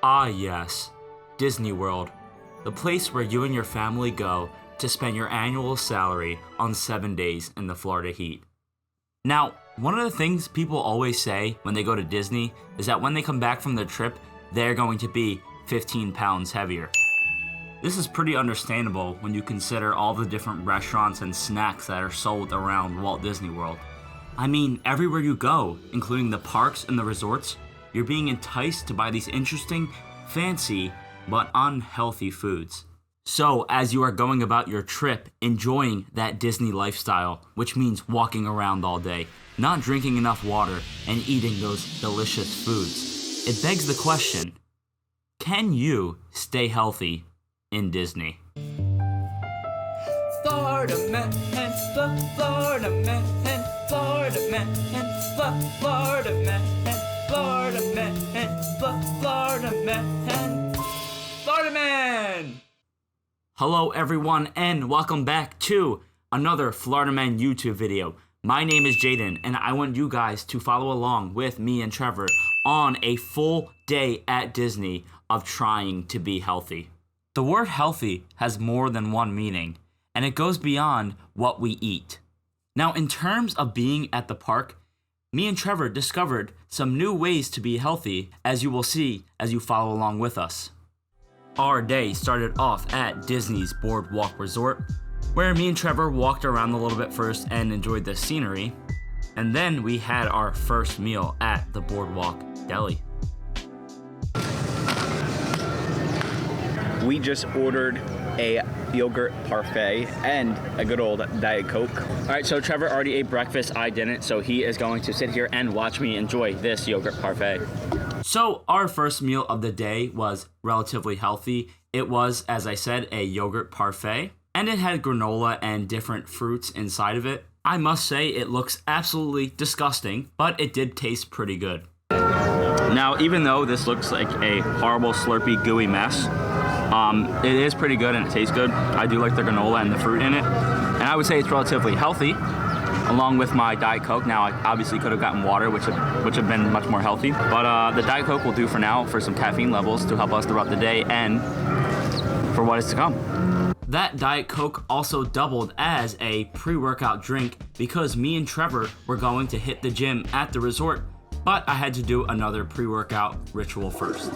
Ah yes, Disney World, the place where you and your family go to spend your annual salary on 7 days in the Florida heat. Now, one of the things people always say when they go to Disney is that when they come back from their trip, they're going to be 15 pounds heavier. This is pretty understandable when you consider all the different restaurants and snacks that are sold around Walt Disney World. I mean, everywhere you go, including the parks and the resorts, you're being enticed to buy these interesting, fancy, but unhealthy foods. So, as you are going about your trip, enjoying that Disney lifestyle, which means walking around all day, not drinking enough water, and eating those delicious foods, it begs the question, can you stay healthy in Disney? Florida man, Florida man, Florida man, Florida man, Florida man, Florida man, Florida man. Hello everyone and welcome back to another Florida Man YouTube video. My name is Jaden and I want you guys to follow along with me and Trevor on a full day at Disney of trying to be healthy. The word healthy has more than one meaning, and it goes beyond what we eat. Now, in terms of being at the park, me and Trevor discovered some new ways to be healthy, as you will see as you follow along with us. Our day started off at Disney's Boardwalk Resort, where me and Trevor walked around a little bit first and enjoyed the scenery, and then we had our first meal at the Boardwalk Deli. We just ordered a yogurt parfait and a good old Diet Coke. All right, so Trevor already ate breakfast, I didn't, so he is going to sit here and watch me enjoy this yogurt parfait. So our first meal of the day was relatively healthy. It was, as I said, a yogurt parfait, and it had granola and different fruits inside of it. I must say it looks absolutely disgusting, but it did taste pretty good. Now, even though this looks like a horrible, slurpy, gooey mess, it is pretty good and it tastes good. I do like the granola and the fruit in it. And I would say it's relatively healthy, along with my Diet Coke. Now, I obviously could have gotten water, which have been much more healthy. But the Diet Coke will do for now for some caffeine levels to help us throughout the day and for what is to come. That Diet Coke also doubled as a pre-workout drink because me and Trevor were going to hit the gym at the resort, but I had to do another pre-workout ritual first.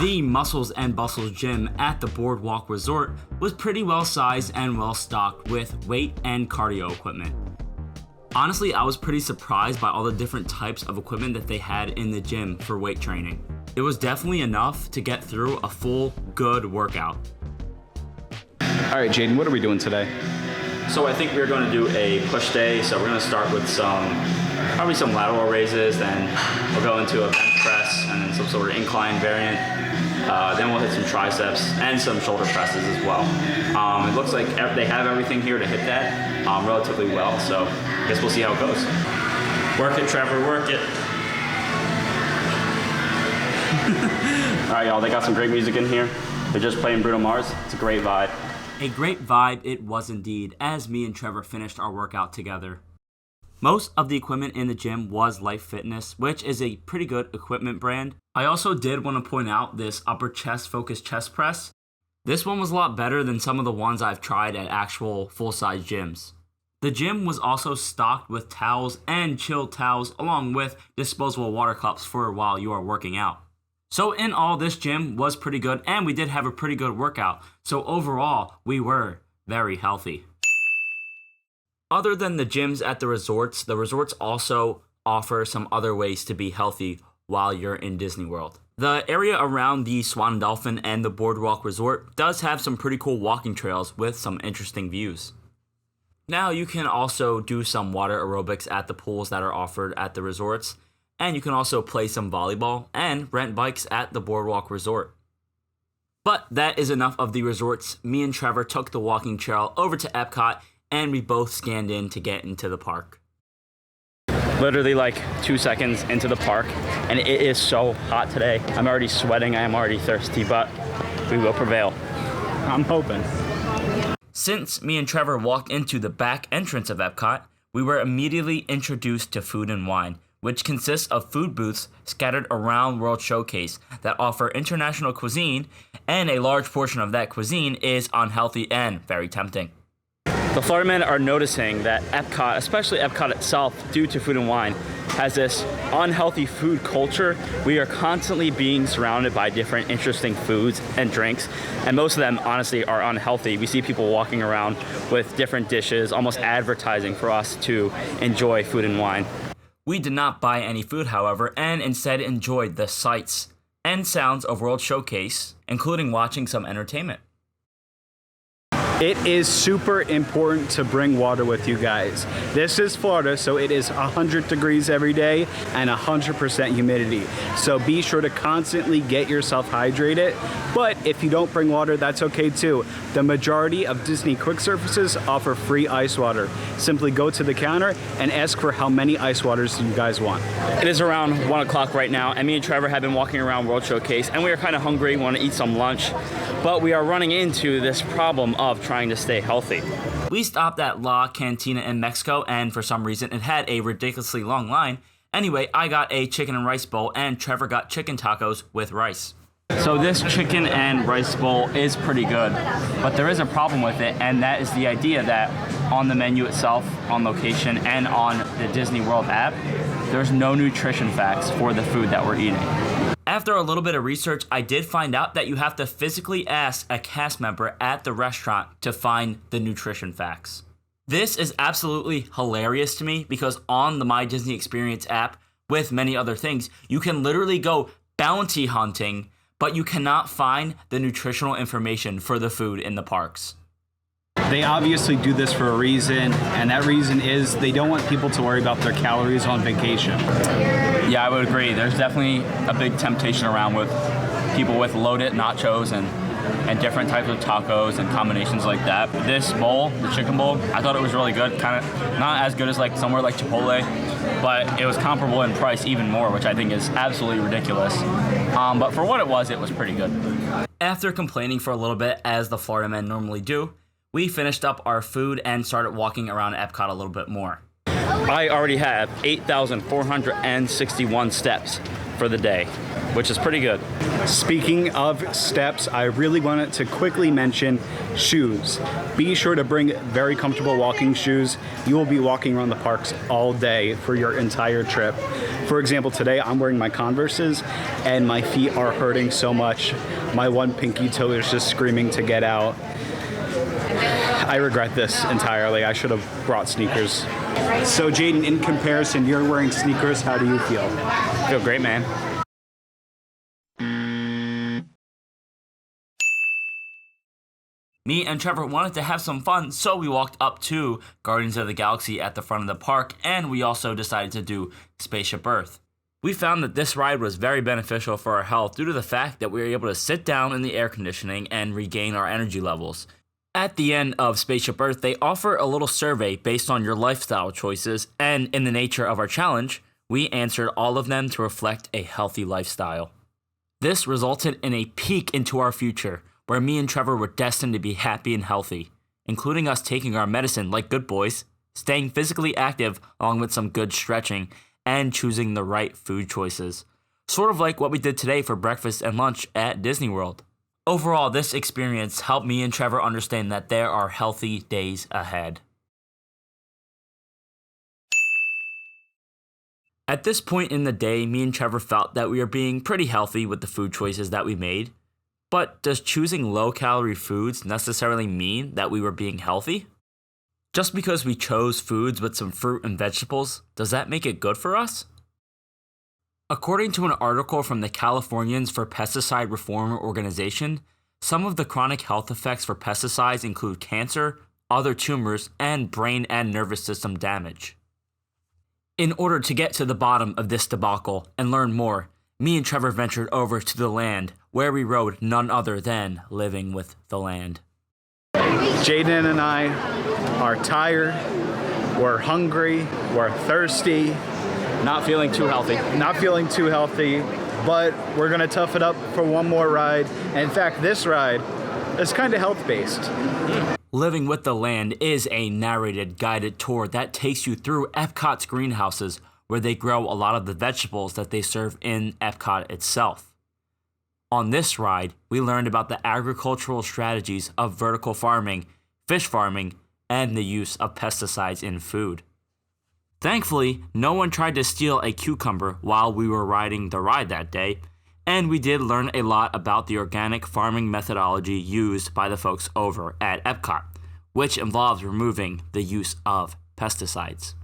The Muscles and Bustles gym at the Boardwalk Resort was pretty well sized and well stocked with weight and cardio equipment. Honestly, I was pretty surprised by all the different types of equipment that they had in the gym for weight training. It was definitely enough to get through a full, good workout. All right, Jaden, what are we doing today? So I think we're going to do a push day. So we're going to start with probably some lateral raises, then we'll go into a bench press and then some sort of incline variant. Then we'll hit some triceps and some shoulder presses as well. It looks like they have everything here to hit that relatively well, so I guess we'll see how it goes. Work it, Trevor, work it. All right, y'all, they got some great music in here. They're just playing Bruno Mars. It's a great vibe. A great vibe it was indeed as me and Trevor finished our workout together. Most of the equipment in the gym was Life Fitness, which is a pretty good equipment brand. I also did want to point out this upper chest focused chest press. This one was a lot better than some of the ones I've tried at actual full-size gyms. The gym was also stocked with towels and chilled towels along with disposable water cups for while you are working out. So in all, this gym was pretty good and we did have a pretty good workout. So overall, we were very healthy. Other than the gyms at the resorts also offer some other ways to be healthy while you're in Disney World. The area around the Swan Dolphin and the Boardwalk Resort does have some pretty cool walking trails with some interesting views. Now you can also do some water aerobics at the pools that are offered at the resorts, and you can also play some volleyball and rent bikes at the Boardwalk Resort. But that is enough of the resorts. Me and Trevor took the walking trail over to Epcot and we both scanned in to get into the park. Literally like 2 seconds into the park, and it is so hot today. I'm already sweating, I am already thirsty, but we will prevail. I'm hoping. Since me and Trevor walked into the back entrance of Epcot, we were immediately introduced to food and wine, which consists of food booths scattered around World Showcase that offer international cuisine, and a large portion of that cuisine is unhealthy and very tempting. The Florida men are noticing that Epcot, especially Epcot itself, due to Food and Wine, has this unhealthy food culture. We are constantly being surrounded by different interesting foods and drinks, and most of them honestly are unhealthy. We see people walking around with different dishes, almost advertising for us to enjoy Food and Wine. We did not buy any food, however, and instead enjoyed the sights and sounds of World Showcase, including watching some entertainment. It is super important to bring water with you guys. This is Florida, so it is 100 degrees every day and 100% humidity. So be sure to constantly get yourself hydrated. But if you don't bring water, that's okay too. The majority of Disney quick services offer free ice water. Simply go to the counter and ask for how many ice waters you guys want. It is around 1 o'clock right now, and me and Trevor have been walking around World Showcase, and we are kind of hungry, want to eat some lunch, but we are running into this problem of trying to stay healthy. We stopped at La Cantina in Mexico, and for some reason it had a ridiculously long line. Anyway, I got a chicken and rice bowl, and Trevor got chicken tacos with rice. So this chicken and rice bowl is pretty good, but there is a problem with it, and that is the idea that on the menu itself, on location, and on the Disney World app, there's no nutrition facts for the food that we're eating. After a little bit of research, I did find out that you have to physically ask a cast member at the restaurant to find the nutrition facts. This is absolutely hilarious to me because on the My Disney Experience app, with many other things, you can literally go bounty hunting, but you cannot find the nutritional information for the food in the parks. They obviously do this for a reason, and that reason is they don't want people to worry about their calories on vacation. Yeah, I would agree. There's definitely a big temptation around with people with loaded nachos and different types of tacos and combinations like that. This bowl, the chicken bowl, I thought it was really good. Kind of not as good as like somewhere like Chipotle, but it was comparable in price even more, which I think is absolutely ridiculous. But for what it was pretty good. After complaining for a little bit, as the Florida men normally do, we finished up our food and started walking around Epcot a little bit more. I already have 8,461 steps for the day, which is pretty good. Speaking of steps, I really wanted to quickly mention shoes. Be sure to bring very comfortable walking shoes. You will be walking around the parks all day for your entire trip. For example, today I'm wearing my Converses and my feet are hurting so much. My one pinky toe is just screaming to get out. I regret this entirely. I should have brought sneakers. So Jaden, in comparison, you're wearing sneakers. How do you feel? I feel great, man. Me and Trevor wanted to have some fun, so we walked up to Guardians of the Galaxy at the front of the park, and we also decided to do Spaceship Earth. We found that this ride was very beneficial for our health due to the fact that we were able to sit down in the air conditioning and regain our energy levels. At the end of Spaceship Earth, they offer a little survey based on your lifestyle choices, and in the nature of our challenge, we answered all of them to reflect a healthy lifestyle. This resulted in a peek into our future, where me and Trevor were destined to be happy and healthy, including us taking our medicine like good boys, staying physically active along with some good stretching, and choosing the right food choices. Sort of like what we did today for breakfast and lunch at Disney World. Overall, this experience helped me and Trevor understand that there are healthy days ahead. At this point in the day, me and Trevor felt that we were being pretty healthy with the food choices that we made. But does choosing low-calorie foods necessarily mean that we were being healthy? Just because we chose foods with some fruit and vegetables, does that make it good for us? According to an article from the Californians for Pesticide Reform Organization, some of the chronic health effects for pesticides include cancer, other tumors, and brain and nervous system damage. In order to get to the bottom of this debacle and learn more, me and Trevor ventured over to the land, where we rode none other than Living with the Land. Jaden and I are tired, we're hungry, we're thirsty, Not feeling too healthy. but we're gonna tough it up for one more ride. And in fact, this ride is kind of health-based. Living with the Land is a narrated guided tour that takes you through Epcot's greenhouses, where they grow a lot of the vegetables that they serve in Epcot itself. On this ride, we learned about the agricultural strategies of vertical farming, fish farming, and the use of pesticides in food. Thankfully, no one tried to steal a cucumber while we were riding the ride that day, and we did learn a lot about the organic farming methodology used by the folks over at Epcot, which involves removing the use of pesticides.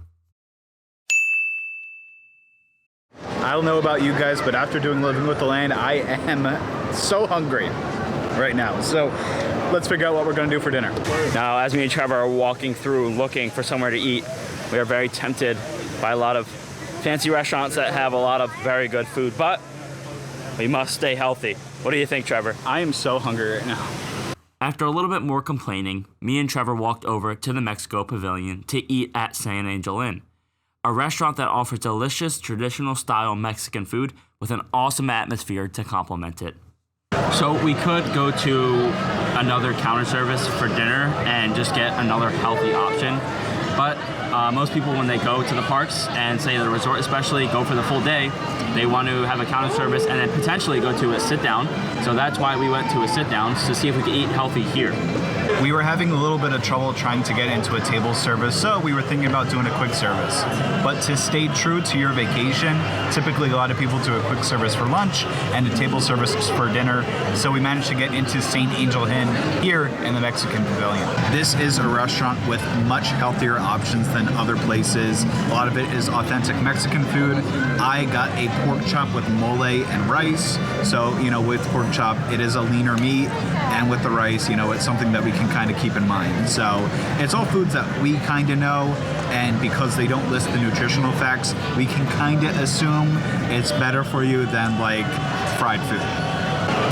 I don't know about you guys, but after doing Living with the Land, I am so hungry right now. So let's figure out what we're going to do for dinner. Now, as me and Trevor are walking through looking for somewhere to eat, we are very tempted by a lot of fancy restaurants that have a lot of very good food, but we must stay healthy. What do you think, Trevor? I am so hungry right now. After a little bit more complaining, me and Trevor walked over to the Mexico Pavilion to eat at San Angel Inn, a restaurant that offers delicious traditional style Mexican food with an awesome atmosphere to complement it. So we could go to another counter service for dinner and just get another healthy option, but most people, when they go to the parks and say the resort especially, go for the full day, they want to have a counter service and then potentially go to a sit down. So that's why we went to a sit down to see if we could eat healthy here. We were having a little bit of trouble trying to get into a table service, so we were thinking about doing a quick service. But to stay true to your vacation, typically a lot of people do a quick service for lunch and a table service for dinner, so we managed to get into St. Angel Inn here in the Mexican Pavilion. This is a restaurant with much healthier options than other places. A lot of it is authentic Mexican food. I got a pork chop with mole and rice, so with pork chop it is a leaner meat, and with the rice, it's something that we can kind of keep in mind. So it's all foods that we kind of know, and because they don't list the nutritional facts, we can kind of assume it's better for you than like fried food.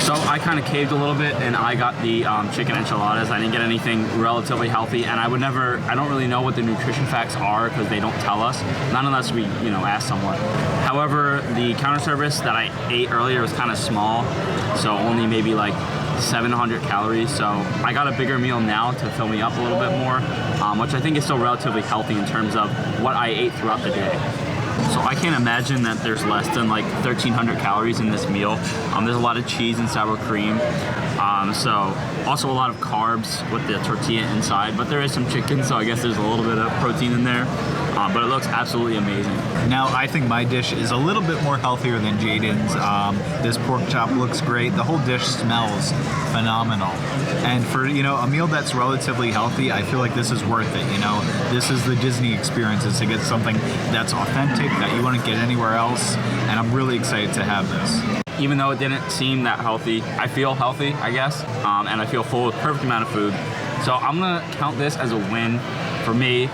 So I kind of caved a little bit and I got the chicken enchiladas. I didn't get anything relatively healthy, and I don't really know what the nutrition facts are because they don't tell us, not unless we, ask someone. However, the counter service that I ate earlier was kind of small, so only maybe like 700 calories. So I got a bigger meal now to fill me up a little bit more, which I think is still relatively healthy in terms of what I ate throughout the day. So I can't imagine that there's less than like 1,300 calories in this meal. There's a lot of cheese and sour cream. So also a lot of carbs with the tortilla inside, but there is some chicken, so I guess there's a little bit of protein in there. But it looks absolutely amazing. Now, I think my dish is a little bit more healthier than Jaden's. This pork chop looks great. The whole dish smells phenomenal. And for, a meal that's relatively healthy, I feel like this is worth it, This is the Disney experience, is to get something that's authentic, that you wouldn't get anywhere else. And I'm really excited to have this. Even though it didn't seem that healthy, I feel healthy, I guess. And I feel full with perfect amount of food. So I'm gonna count this as a win for me,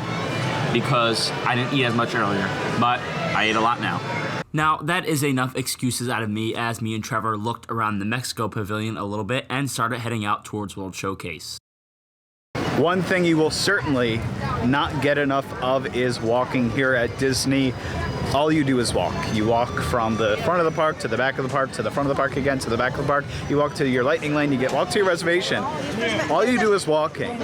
because I didn't eat as much earlier, but I ate a lot now. Now, that is enough excuses out of me as me and Trevor looked around the Mexico Pavilion a little bit and started heading out towards World Showcase. One thing you will certainly not get enough of is walking here at Disney. All you do is walk. You walk from the front of the park to the back of the park to the front of the park again to the back of the park. You walk to your lightning lane, walk to your reservation. All you do is walking.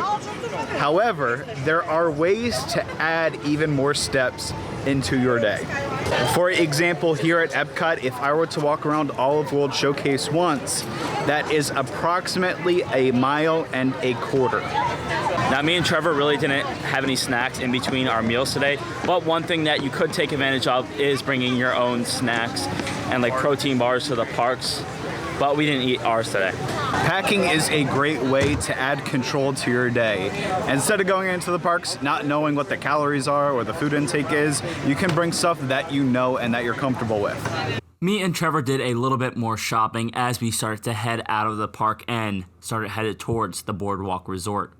However, there are ways to add even more steps into your day. For example, here at Epcot, if I were to walk around all of World Showcase once, that is approximately 1.25 miles. Now, me and Trevor really didn't have any snacks in between our meals today, but one thing that you could take advantage of is bringing your own snacks and like protein bars to the parks, but we didn't eat ours today. Packing is a great way to add control to your day. Instead of going into the parks not knowing what the calories are or the food intake is, you can bring stuff that you know and that you're comfortable with. Me and Trevor did a little bit more shopping as we started to head out of the park and started headed towards the Boardwalk Resort.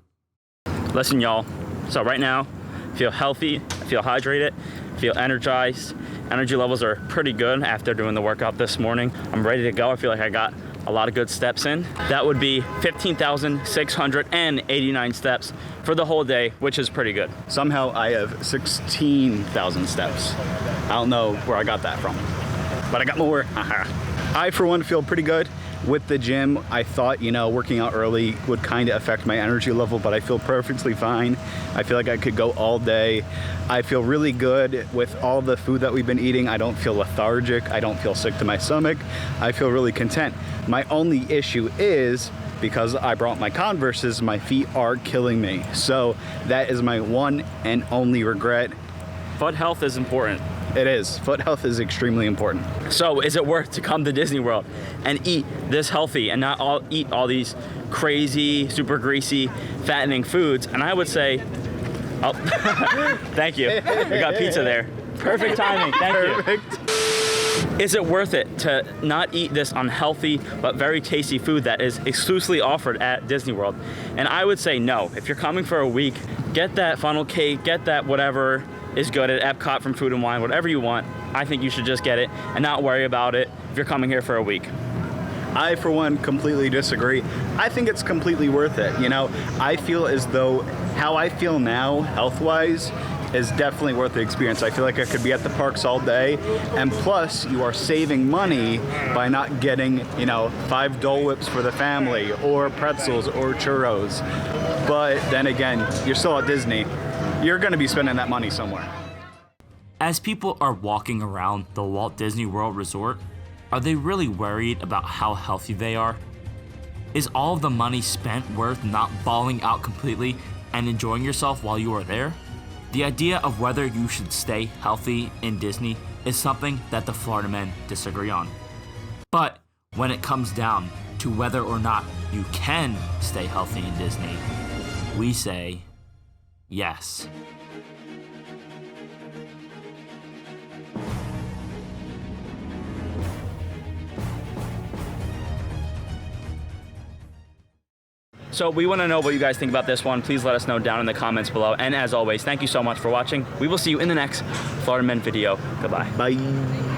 Listen, y'all, so right now, I feel healthy, I feel hydrated, I feel energized. Energy levels are pretty good after doing the workout this morning. I'm ready to go. I feel like I got a lot of good steps in. That would be 15,689 steps for the whole day, which is pretty good. Somehow I have 16,000 steps. I don't know where I got that from, but I got more. I, for one, feel pretty good. With the gym, I thought, you know, working out early would kind of affect my energy level, but I feel perfectly fine. I feel like I could go all day. I feel really good with all the food that we've been eating. I don't feel lethargic. I don't feel sick to my stomach. I feel really content. My only issue is, because I brought my Converses, my feet are killing me. So that is my one and only regret. Foot health is important. It is. Foot health is extremely important. So is it worth to come to Disney World and eat this healthy and not eat all these crazy, super greasy, fattening foods? And I would say, oh, thank you. We got pizza there. Perfect timing. Thank you. Is it worth it to not eat this unhealthy but very tasty food that is exclusively offered at Disney World? And I would say no. If you're coming for a week, get that funnel cake, get that whatever is good at Epcot from Food and Wine, whatever you want. I think you should just get it and not worry about it if you're coming here for a week. I, for one, completely disagree. I think it's completely worth it. You know, I feel as though how I feel now, health-wise, is definitely worth the experience. I feel like I could be at the parks all day, and plus you are saving money by not getting, you know, 5 Dole Whips for the family, or pretzels, or churros. But then again, you're still at Disney. You're gonna be spending that money somewhere. As people are walking around the Walt Disney World Resort, are they really worried about how healthy they are? Is all of the money spent worth not balling out completely and enjoying yourself while you are there? The idea of whether you should stay healthy in Disney is something that the Florida men disagree on. But when it comes down to whether or not you can stay healthy in Disney, we say yes. So we want to know what you guys think about this one. Please let us know down in the comments below. And as always, thank you so much for watching. We will see you in the next Florida Men video. Goodbye. Bye.